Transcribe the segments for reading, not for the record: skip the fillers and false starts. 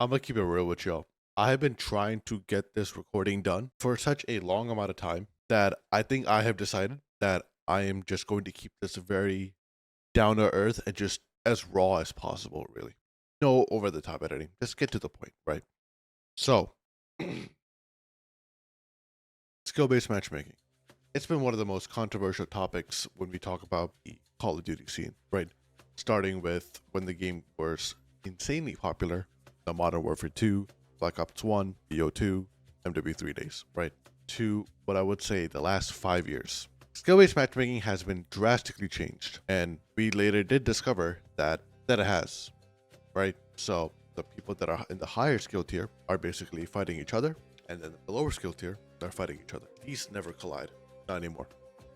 I'm gonna keep it real with y'all. I have been trying to get this recording done for such a long amount of time that I think I have decided that I am just going to keep this very down to earth and just as raw as possible, really. No over the top editing. Just get to the point, right? So, skill based matchmaking. It's been one of the most controversial topics when we talk about the Call of Duty scene, right? Starting with when the game was insanely popular, the Modern Warfare 2, Black Ops 1, BO2, MW3 days, right? To what I would say the last 5 years. Skill based matchmaking has been drastically changed, and we later did discover that it has, right? So the people that are in the higher skill tier are basically fighting each other, and then the lower skill tier are fighting each other. These never collide, not anymore.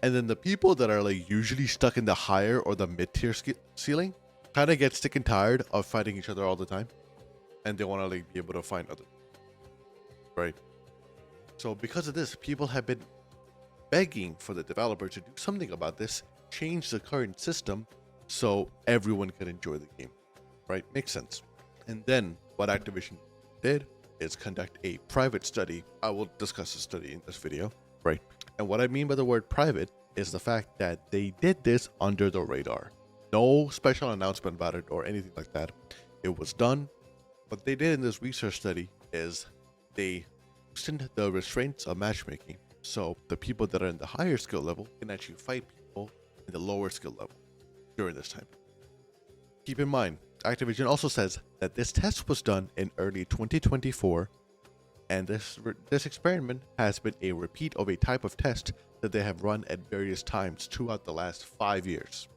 And then the people that are like usually stuck in the higher or the mid tier ceiling kind of get sick and tired of fighting each other all the time, and they want to like be able to find other, right? So because of this, people have been begging for the developer to do something about this, change the current system so everyone can enjoy the game, right? Makes sense. And then what Activision did is conduct a private study. I will discuss the study in this video, right? And what I mean by the word private is the fact that they did this under the radar. No special announcement about it or anything like that. It was done. What they did in this research study is they loosened the restraints of matchmaking. So the people that are in the higher skill level can actually fight people in the lower skill level during this time. Keep in mind, Activision also says that this test was done in early 2024, and this experiment has been a repeat of a type of test that they have run at various times throughout the last 5 years.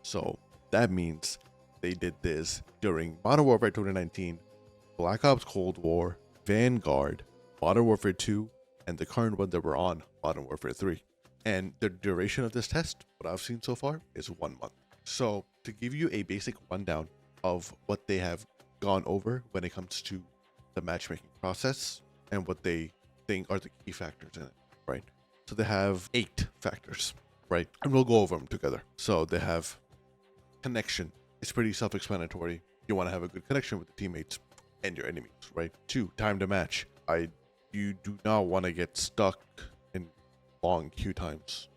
So that means they did this during Modern Warfare 2019, Black Ops Cold War, Vanguard, Modern Warfare 2, and the current one that we're on, Modern Warfare 3. And the duration of this test, what I've seen so far, is 1 month. So to give you a basic rundown of what they have gone over when it comes to the matchmaking process and what they think are the key factors in it, right? So they have 8 factors, right? And we'll go over them together. So they have connection. It's pretty self-explanatory. You want to have a good connection with the teammates and your enemies, right? 2, time to match. You do not want to get stuck in long queue times,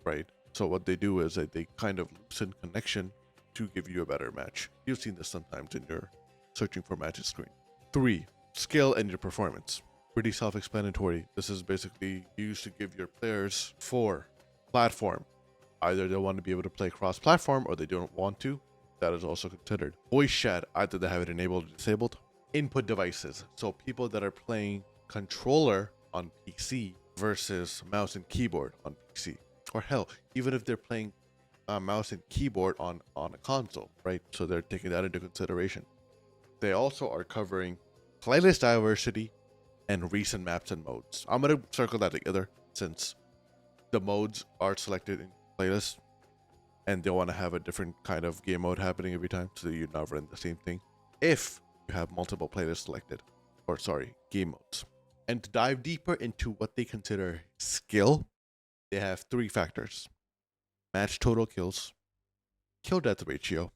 right? So what they do is that they kind of loosen connection to give you a better match. You've seen this sometimes in your searching for matches screen. 3, skill and your performance. Pretty self-explanatory. This is basically used to give your players 4, platform. Either they want to be able to play cross-platform or they don't want to. That is also considered. Voice chat, either they have it enabled or disabled. Input devices. So people that are playing controller on PC versus mouse and keyboard on PC. Or hell, even if they're playing mouse and keyboard on a console, right? So they're taking that into consideration. They also are covering playlist diversity and recent maps and modes. I'm going to circle that together since the modes are selected in playlists and they want to have a different kind of game mode happening every time so that you're not running the same thing if you have multiple playlists selected, or sorry, game modes. And to dive deeper into what they consider skill, they have 3 factors: match total kills, kill death ratio,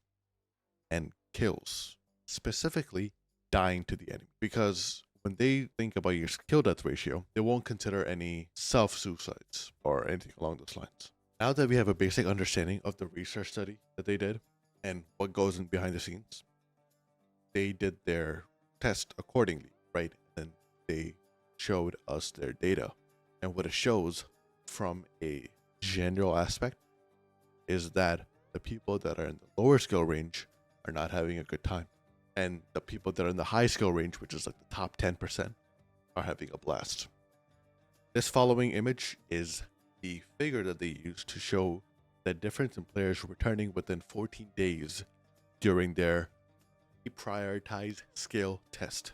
and kills, specifically dying to the enemy. Because when they think about your kill death ratio, they won't consider any self suicides or anything along those lines. Now that we have a basic understanding of the research study that they did and what goes in behind the scenes, they did their test accordingly, right? And they showed us their data. And what it shows from a general aspect is that the people that are in the lower skill range are not having a good time. And the people that are in the high skill range, which is like the top 10%, are having a blast. This following image is the figure that they used to show the difference in players returning within 14 days during their prioritized skill test.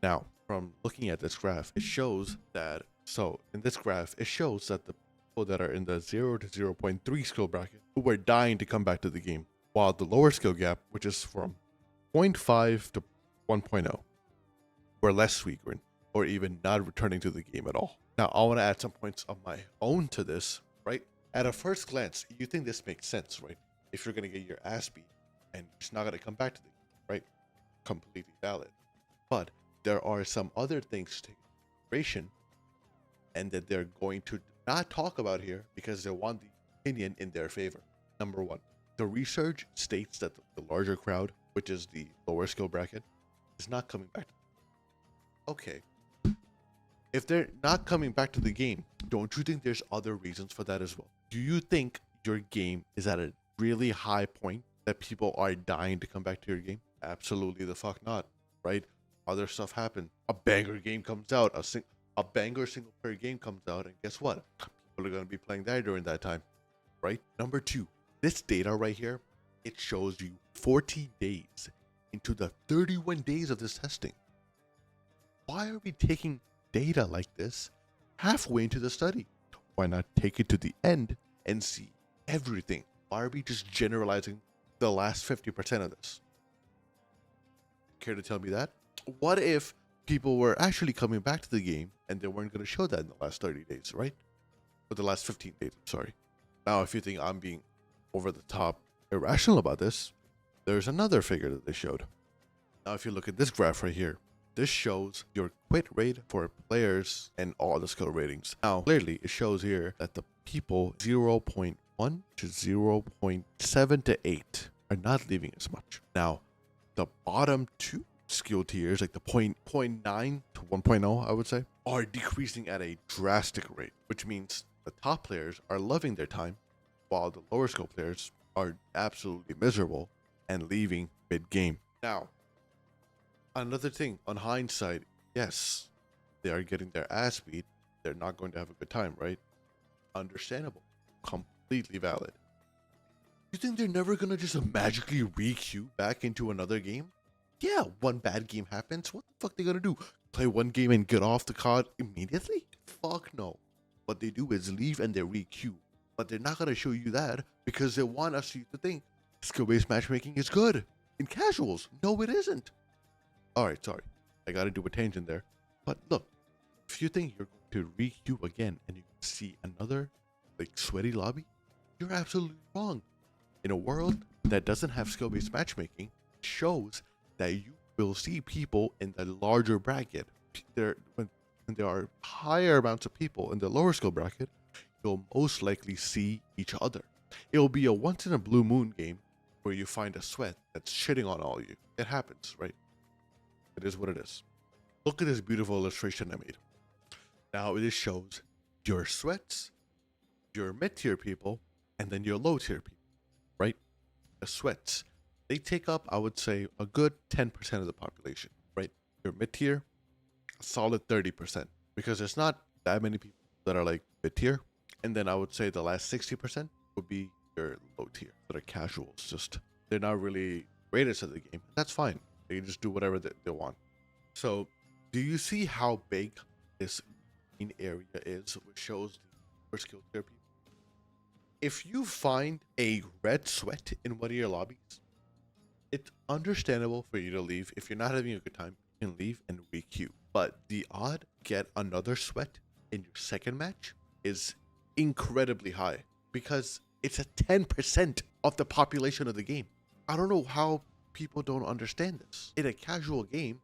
Now, from looking at this graph, it shows that, the people that are in the 0 to 0.3 skill bracket who were dying to come back to the game, while the lower skill gap, which is from 0.5 to 1.0, were less frequent or even not returning to the game at all. Now, I want to add some points of my own to this, right? At a first glance, you think this makes sense, right? If you're going to get your ass beat and you're just not going to come back to the game, right? Completely valid. But there are some other things to take into consideration, and that they're going to not talk about here because they want the opinion in their favor. Number one, the research states that the larger crowd, which is the lower skill bracket, is not coming back. Okay. If they're not coming back to the game, don't you think there's other reasons for that as well? Do you think your game is at a really high point that people are dying to come back to your game? Absolutely the fuck not, right? Other stuff happens. A banger game comes out, a banger single player game comes out, and guess what? People are going to be playing that during that time, right? Number two, this data right here, it shows you 14 days into the 31 days of this testing. Why are we taking data like this halfway into the study? Why not take it to the end and see everything? Why are we just generalizing the last 50% of this? Care to tell me that? What if people were actually coming back to the game and they weren't going to show that in the last 30 days, right? Or the last 15 days, I'm sorry. Now, if you think I'm being over the top irrational about this, there's another figure that they showed. Now, if you look at this graph right here, this shows your quit rate for players and all the skill ratings. Now, clearly, it shows here that the people 0.1 to 0.7 to 8 are not leaving as much. Now, the bottom two skill tiers, like the 0.9 to 1.0, I would say, are decreasing at a drastic rate, which means the top players are loving their time, while the lower skill players are absolutely miserable and leaving mid-game. Now, another thing, on hindsight, yes, they are getting their ass beat. They're not going to have a good time, right? Understandable. Completely valid. You think they're never going to just magically re-queue back into another game? Yeah, one bad game happens. What the fuck they going to do? Play one game and get off the card immediately? Fuck no. What they do is leave and they re-queue. But they're not going to show you that because they want us to think skill-based matchmaking is good. In casuals, no it isn't. Alright, sorry. I gotta do a tangent there. But look, if you think you're going to re-queue again and you see another like sweaty lobby, you're absolutely wrong. In a world that doesn't have skill-based matchmaking, it shows that you will see people in the larger bracket. When there are higher amounts of people in the lower skill bracket, you'll most likely see each other. It'll be a once in a blue moon game where you find a sweat that's shitting on all you. It happens, right? It is what it is. Look at this beautiful illustration I made. Now it shows your sweats, your mid-tier people, and then your low-tier people, right? The sweats, they take up, I would say, a good 10% of the population, right? Your mid-tier, a solid 30%, because there's not that many people that are like mid-tier. And then I would say the last 60% would be your low-tier, that are casuals. Just, they're not really greatest at the game. That's fine. They can just do whatever they want. So, do you see how big this green area is, which shows the lower skill tier people? If you find a red sweat in one of your lobbies, it's understandable for you to leave. If you're not having a good time, you can leave and re-queue. But the odd get another sweat in your second match is incredibly high because it's a 10% of the population of the game. I don't know how people don't understand this. In a casual game,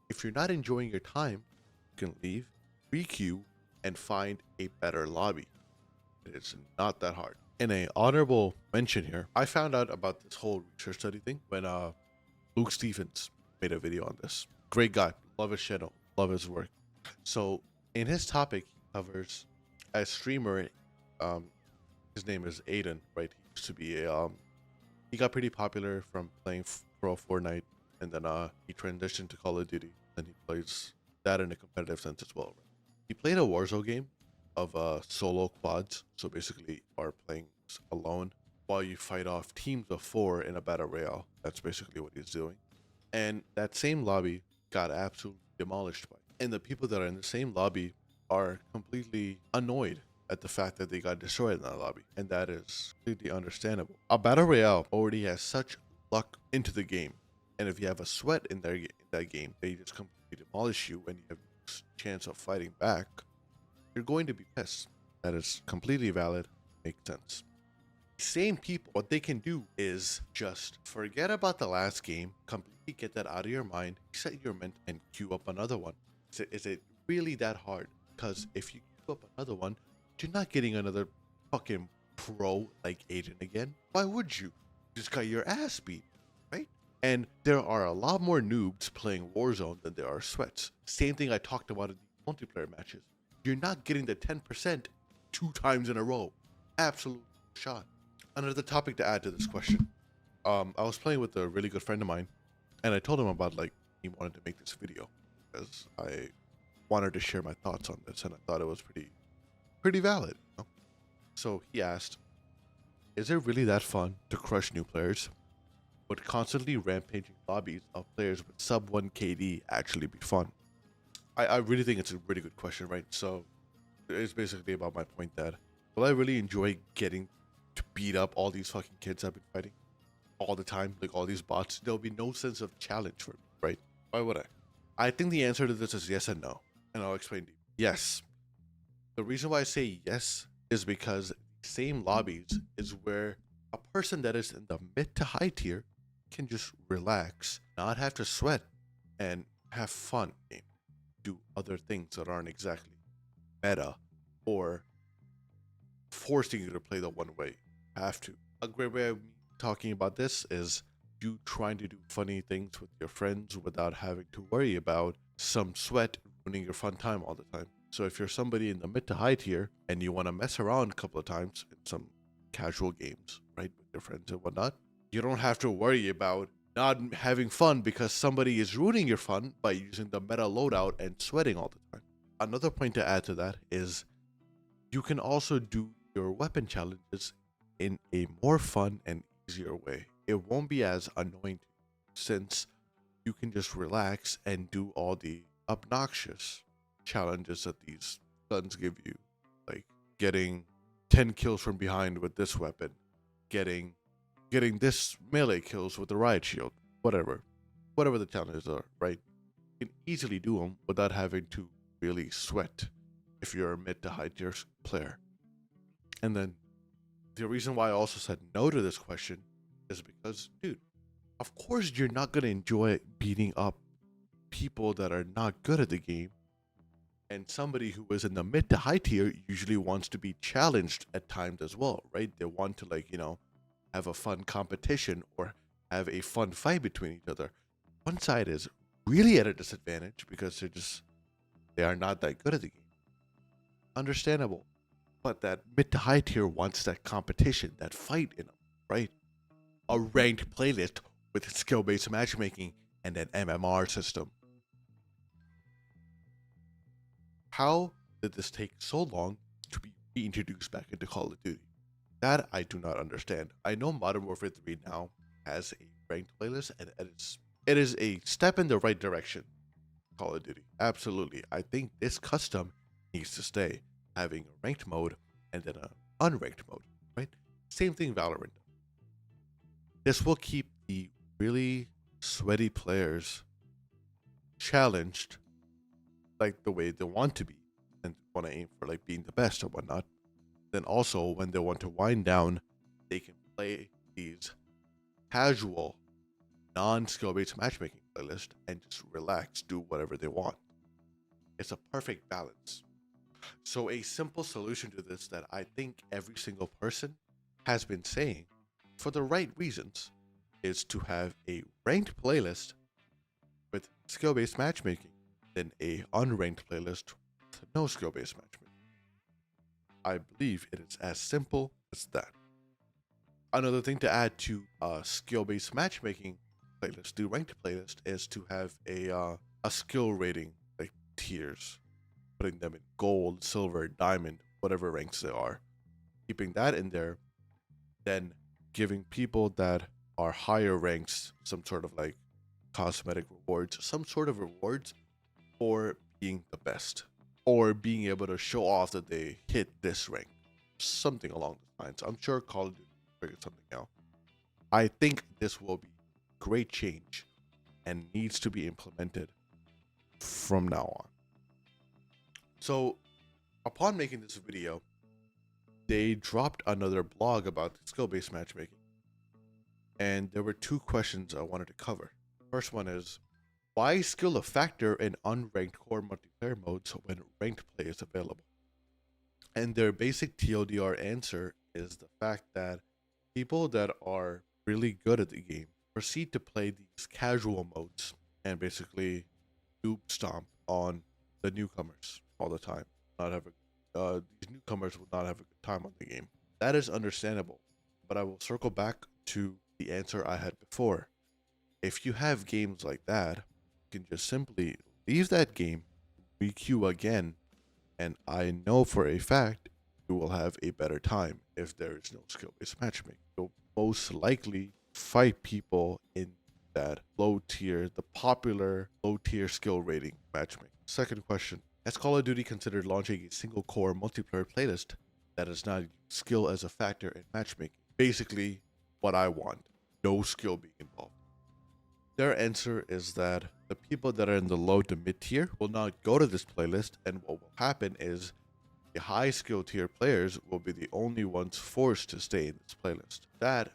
if you're not enjoying your time, you can leave, re-queue, and find a better lobby. It's not that hard. In a honorable mention here, I found out about this whole research study thing when Luke Stevens made a video on this. Great guy. Love his channel. Love his work. So in his topic, he covers a streamer. His name is Aiden, right? He used to be a he got pretty popular from playing Pro Fortnite, and then he transitioned to Call of Duty, and he plays that in a competitive sense as well. Right? He played a Warzone game of solo quads, so basically are playing alone while you fight off teams of 4 in a battle royale. That's basically what he's doing. And that same lobby got absolutely demolished by, and the people that are in the same lobby are completely annoyed at the fact that they got destroyed in that lobby, and that is completely understandable. A battle royale already has such luck into the game, and if you have a sweat in that game, they just completely demolish you and you have no chance of fighting back, you're going to be pissed. That is completely valid, makes sense. Same people, what they can do is just forget about the last game, completely get that out of your mind, set your mint, and queue up another one. Is it really that hard? Because if you queue up another one, you're not getting another fucking pro like agent again. Why would you? Just got your ass beat, right? And there are a lot more noobs playing Warzone than there are sweats. Same thing I talked about in the multiplayer matches. You're not getting the 10% 2 times in a row. Absolute shot. Another topic to add to this question. I was playing with a really good friend of mine, and I told him about like he wanted to make this video because I wanted to share my thoughts on this, and I thought it was pretty valid. You know? So he asked, "Is it really that fun to crush new players? Would constantly rampaging lobbies of players with sub 1 KD actually be fun?" I really think it's a really good question, right? So it's basically about my point that will I really enjoy getting to beat up all these fucking kids I've been fighting all the time, like all these bots? There'll be no sense of challenge for me, right? Why would I? I think the answer to this is yes and no, and I'll explain to you. Yes. The reason why I say yes is because same lobbies is where a person that is in the mid to high tier can just relax, not have to sweat, and have fun, do other things that aren't exactly meta or forcing you to play the one way you have to. A great way of talking about this is you trying to do funny things with your friends without having to worry about some sweat ruining your fun time all the time. So if you're somebody in the mid to high tier and you want to mess around a couple of times in some casual games, right, with your friends and whatnot, you don't have to worry about not having fun because somebody is ruining your fun by using the meta loadout and sweating all the time. Another point to add to that is you can also do your weapon challenges in a more fun and easier way. It won't be as annoying since you can just relax and do all the obnoxious challenges that these guns give you, like getting 10 kills from behind with this weapon, getting this melee kills with the riot shield, whatever the challenges are, right? You can easily do them without having to really sweat if you're a mid to high tier player. And then the reason why I also said no to this question is because, dude, of course you're not going to enjoy beating up people that are not good at the game. And somebody who is in the mid to high tier usually wants to be challenged at times as well, right? They want to, like, have a fun competition or have a fun fight between each other. One side is really at a disadvantage because they are not that good at the game. Understandable. But that mid to high tier wants that competition, that fight in them, right? A ranked playlist with skill-based matchmaking and an MMR system. How did this take so long to be reintroduced back into Call of Duty? That I do not understand. I know Modern Warfare 3 now has a ranked playlist, and it is a step in the right direction. Call of Duty, absolutely. I think this custom needs to stay, having a ranked mode and then an unranked mode, right? Same thing Valorant. This will keep the really sweaty players challenged like the way they want to be and want to aim for like being the best or whatnot. Then also when they want to wind down, they can play these casual, non-skill based matchmaking playlist and just relax, do whatever they want. It's a perfect balance. So a simple solution to this that I think every single person has been saying for the right reasons is to have a ranked playlist with skill-based matchmaking than a unranked playlist with no skill-based matchmaking. I believe it is as simple as that. Another thing to add to a skill-based matchmaking playlist, the ranked playlist, is to have a skill rating, like tiers, putting them in gold, silver, diamond, whatever ranks they are, keeping that in there, then giving people that are higher ranks some sort of like cosmetic rewards, some sort of rewards for being the best or being able to show off that they hit this rank, something along those lines. I'm sure Call of Duty will figure something out. I think this will be great change and needs to be implemented from now on. So upon making this video, they dropped another blog about skill-based matchmaking. And there were two questions I wanted to cover. First one is, why is skill a factor in unranked core multiplayer modes when ranked play is available? And their basic TLDR answer is the fact that people that are really good at the game proceed to play these casual modes and basically noob stomp on the newcomers all the time. Not have these newcomers will not have a good time on the game. That is understandable, but I will circle back to the answer I had before. If you have games like that, you can just simply leave that game, requeue again, and I know for a fact you will have a better time if there is no skill-based matchmaking. You'll most likely fight people in that low tier, the popular low tier skill rating matchmaking. Second question, has Call of Duty considered launching a single core multiplayer playlist that is not skill as a factor in matchmaking? Basically, what I want, no skill being involved. Their answer is that the people that are in the low to mid tier will not go to this playlist, and what will happen is the high skill tier players will be the only ones forced to stay in this playlist. That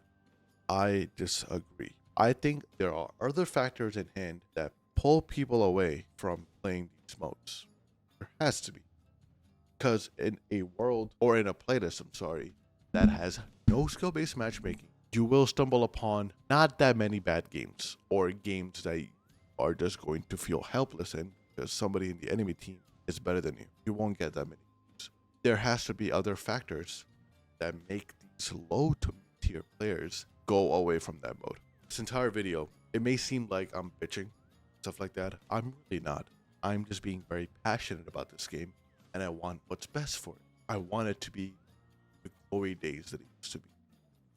I disagree. I think there are other factors in hand that pull people away from playing these modes. There has to be. Because in a world, or in a playlist, that has no skill-based matchmaking, you will stumble upon not that many bad games, or games that you are just going to feel helpless in because somebody in the enemy team is better than you. You won't get that many games. There has to be other factors that make these low to mid-tier players go away from that mode. This entire video, it may seem like I'm bitching, stuff like that. I'm really not. I'm just being very passionate about this game, and I want what's best for it. I want it to be the glory days that it used to be,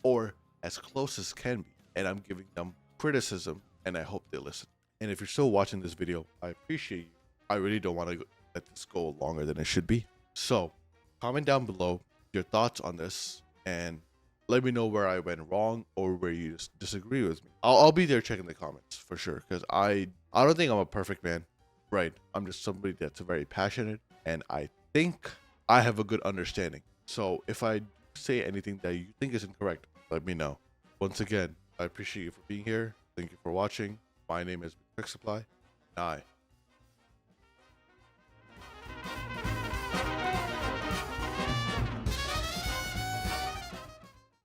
or as close as can be, and I'm giving them criticism, and I hope they listen. And if you're still watching this video, I appreciate you. I really don't want to let this go longer than it should be. So comment down below your thoughts on this, and let me know where I went wrong or where you just disagree with me. I'll be there checking the comments for sure, because I don't think I'm a perfect man. Right, I'm just somebody that's very passionate, and I think I have a good understanding. So if I say anything that you think is incorrect, let me know. Once again, I appreciate you for being here. Thank you for watching. My name is Quick Supply, and I